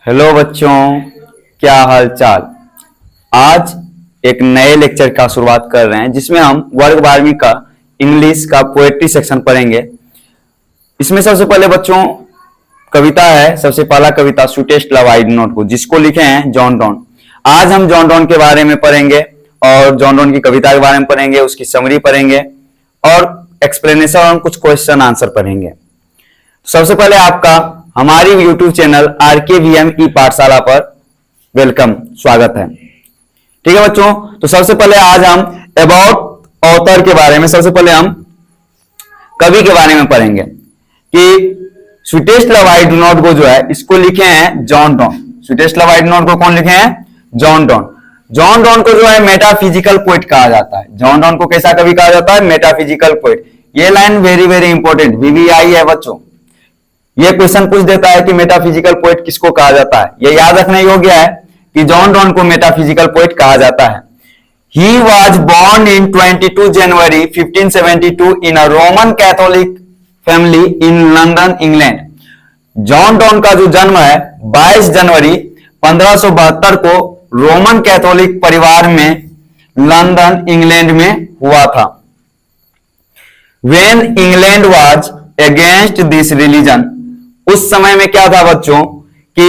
Hello बच्चों, क्या हाल चाल। आज एक नए लेक्चर का शुरुआत कर रहे हैं जिसमें हम वर्ग 12वीं का इंग्लिश का पोएट्री सेक्शन पढ़ेंगे। इसमें सबसे पहले बच्चों कविता है। सबसे पहला कविता sweetest love I do not go, जिसको लिखे हैं जॉन डॉन। आज हम जॉन डॉन के बारे में पढ़ेंगे और जॉन डॉन की कविता के बारे में पढ़ेंगे, उसकी समरी पढ़ेंगे और एक्सप्लेनेशन और कुछ क्वेश्चन आंसर पढ़ेंगे। सबसे पहले आपका हमारी YouTube चैनल RKVM ई पाठशाला पर वेलकम, स्वागत है। ठीक है बच्चों, तो सबसे पहले आज हम अबाउट ऑथर के बारे में, सबसे पहले हम कवि के बारे में पढ़ेंगे कि sweetest love I do not गो जो है इसको लिखे हैं John Donne. Sweetest love I do not गो कौन लिखे हैं? John Donne. जॉन डॉन को जो है मेटाफिजिकल पोएट कहा जाता है। जॉन डॉन को कैसा कवि कहा जाता है? Metaphysical poet. ये line very very important VVI है बच्चों। ये क्वेश्चन पूछ देता है कि मेटाफिजिकल पोएट किसको कहा जाता है। ये याद रखने योग्य है कि जॉन डॉन को मेटाफिजिकल पोएट कहा जाता है। He was born in 22 January 1572 in a Roman Catholic family in London, England। John Donne का जो जन्म है 22 जनवरी 1572 को रोमन कैथोलिक परिवार में लंदन, इंग्लैंड में हुआ था। When England was against this religion, उस समय में क्या था बच्चों कि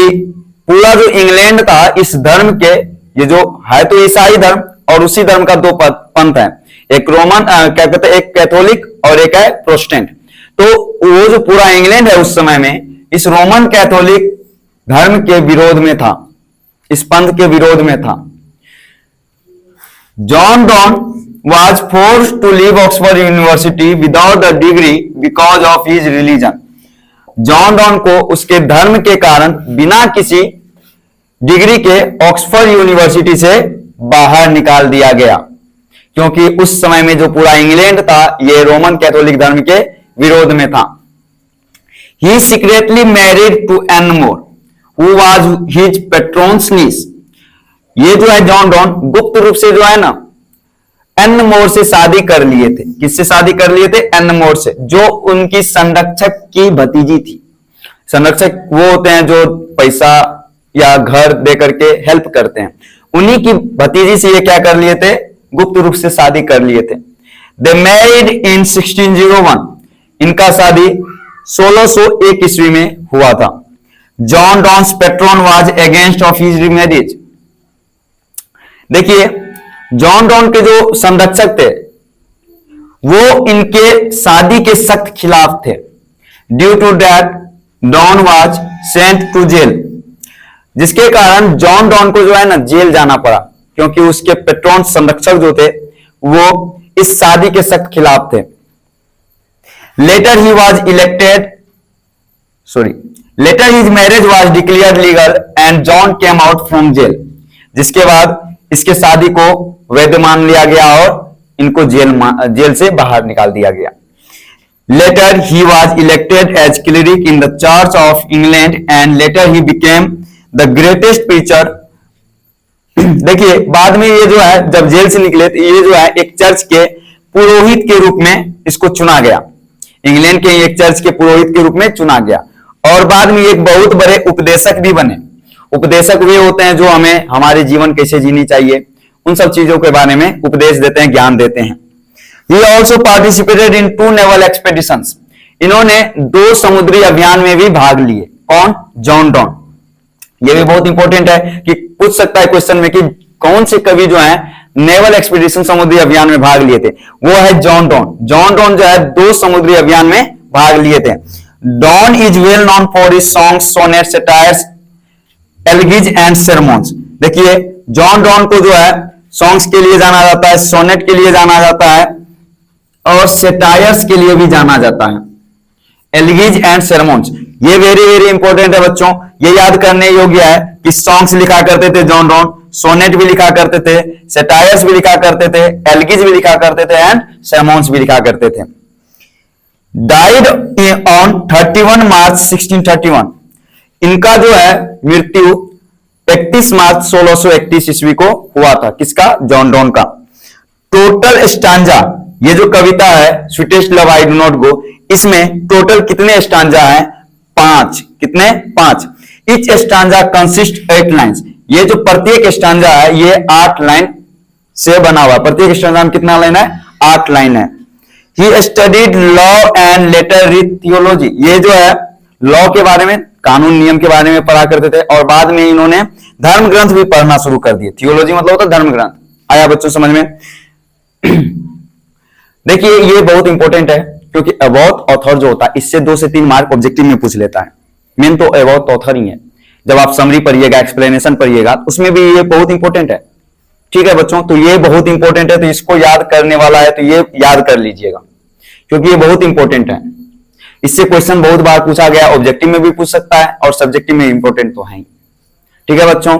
पूरा जो इंग्लैंड था इस धर्म के, ये जो है तो ईसाई धर्म और उसी धर्म का दो पंथ है, एक रोमन क्या कहते हैं, एक कैथोलिक और एक है प्रोटेस्टेंट। तो वो जो पूरा इंग्लैंड है उस समय में इस रोमन कैथोलिक धर्म के विरोध में था, इस पंथ के विरोध में था। John Donne was forced to leave Oxford University without the degree because of his religion। John Donne को उसके धर्म के कारण बिना किसी डिग्री के ऑक्सफोर्ड यूनिवर्सिटी से बाहर निकाल दिया गया, क्योंकि उस समय में जो पूरा इंग्लैंड था ये रोमन कैथोलिक धर्म के विरोध में था। He secretly married to Anne More, who was his patron's niece। ये जो है जॉन डॉन गुप्त रूप से जो है ना एन मोर से शादी कर लिए थे। किससे शादी कर लिए थे? एन मोर से, जो उनकी संरक्षक की भतीजी थी। संरक्षक वो होते हैं जो पैसा या घर दे करके हेल्प करते हैं, उन्हीं की भतीजी से ये क्या कर लिए थे? गुप्त रूप से शादी कर लिए थे। They married in 1601। इनका शादी 1601 ईस्वी में हुआ था। John Donne's patron was against of his marriage. देखिए जॉन डॉन के जो संरक्षक थे वो इनके शादी के सख्त खिलाफ थे। Due to that Donne was sent to jail, जिसके कारण जॉन डॉन को जो है ना जेल जाना पड़ा, क्योंकि उसके पेट्रोन संरक्षक जो थे वो इस शादी के सख्त खिलाफ थे। Later he was elected later his marriage was declared legal and John came out from jail. जिसके बाद इसके शादी को वैध मान लिया गया और इनको जेल से बाहर निकाल दिया गया। Later he was elected as cleric in the church of England and later he became the greatest preacher. देखिए बाद में ये जो है जब जेल से निकले तो ये जो है एक चर्च के पुरोहित के रूप में इसको चुना गया। इंग्लैंड के एक चर्च के पुरोहित के रूप में चुना गया और बाद में एक बहुत बड़े उपदेशक भी बने। उपदेशक वे होते हैं जो हमें हमारे जीवन कैसे जीनी चाहिए उन सब चीजों के बारे में उपदेश देते हैं, ज्ञान देते हैं। He also participated in 2 naval expeditions। इन्होंने 2 समुद्री अभियान में भी भाग लिए। कौन? John Donne. ये भी बहुत इंपॉर्टेंट है कि पूछ सकता है क्वेश्चन में कि कौन से कवि जो है नेवल एक्सपीडिशन समुद्री अभियान में भाग लिए थे। वो है जॉन डॉन। जॉन डॉन जो है 2 समुद्री अभियान में भाग लिए थे। Donne is well known for his songs, sonnets, satires, elegies and sermons। देखिए जॉन डॉन को जो है सॉन्ग्स के लिए जाना जाता है, सोनेट के लिए जाना जाता है और सेटायर्स के लिए भी जाना जाता है, एलगीज एंड sermons। ये वेरी वेरी इंपॉर्टेंट है बच्चों, ये याद करने योग्य है कि सॉन्ग्स लिखा करते थे जॉन डॉन, सोनेट भी लिखा करते थे, सेटायर्स भी लिखा करते थे, एलगीज भी लिखा करते थे एंड sermons भी लिखा करते थे। डाइड ऑन 31 मार्च 1631। इनका जो है मृत्यु 31 मार्च 1631 ईस्वी को हुआ था। किसका? जॉन डॉन का। टोटल स्टांजा, ये जो कविता है sweetest love I do not गो, इसमें टोटल कितने स्टांजा हैं? 5। कितने? 5। Etch stanza consist 8 lines. ये जो प्रत्येक स्टांजा है ये 8 लाइन से बना हुआ। प्रत्येक स्टांजा में कितना लाइन है? 8 लाइन है। He studied law and later read theology. ये जो है लॉ के बारे में, कानून नियम के बारे में पढ़ा करते थे और बाद में इन्होंने धर्म ग्रंथ भी पढ़ना शुरू कर दिए। थियोलॉजी मतलब होता है धर्म ग्रंथ। आया बच्चों समझ में? देखिए ये बहुत इंपॉर्टेंट है क्योंकि अबाउट ऑथर जो होता है इससे 2 से 3 मार्क ऑब्जेक्टिव में पूछ लेता है। मेन तो अबाउट ऑथर ही है। जब आप समरी पढ़िएगा, एक्सप्लेनेशन पढ़िएगा, उसमें भी ये बहुत इंपॉर्टेंट है। ठीक है बच्चों, तो ये बहुत इंपॉर्टेंट है, तो इसको याद करने वाला है तो ये याद कर लीजिएगा क्योंकि ये बहुत इंपॉर्टेंट है। इससे क्वेश्चन बहुत बार पूछा गया, ऑब्जेक्टिव में भी पूछ सकता है और सब्जेक्टिव में इंपॉर्टेंट तो है ही। ठीक है बच्चों।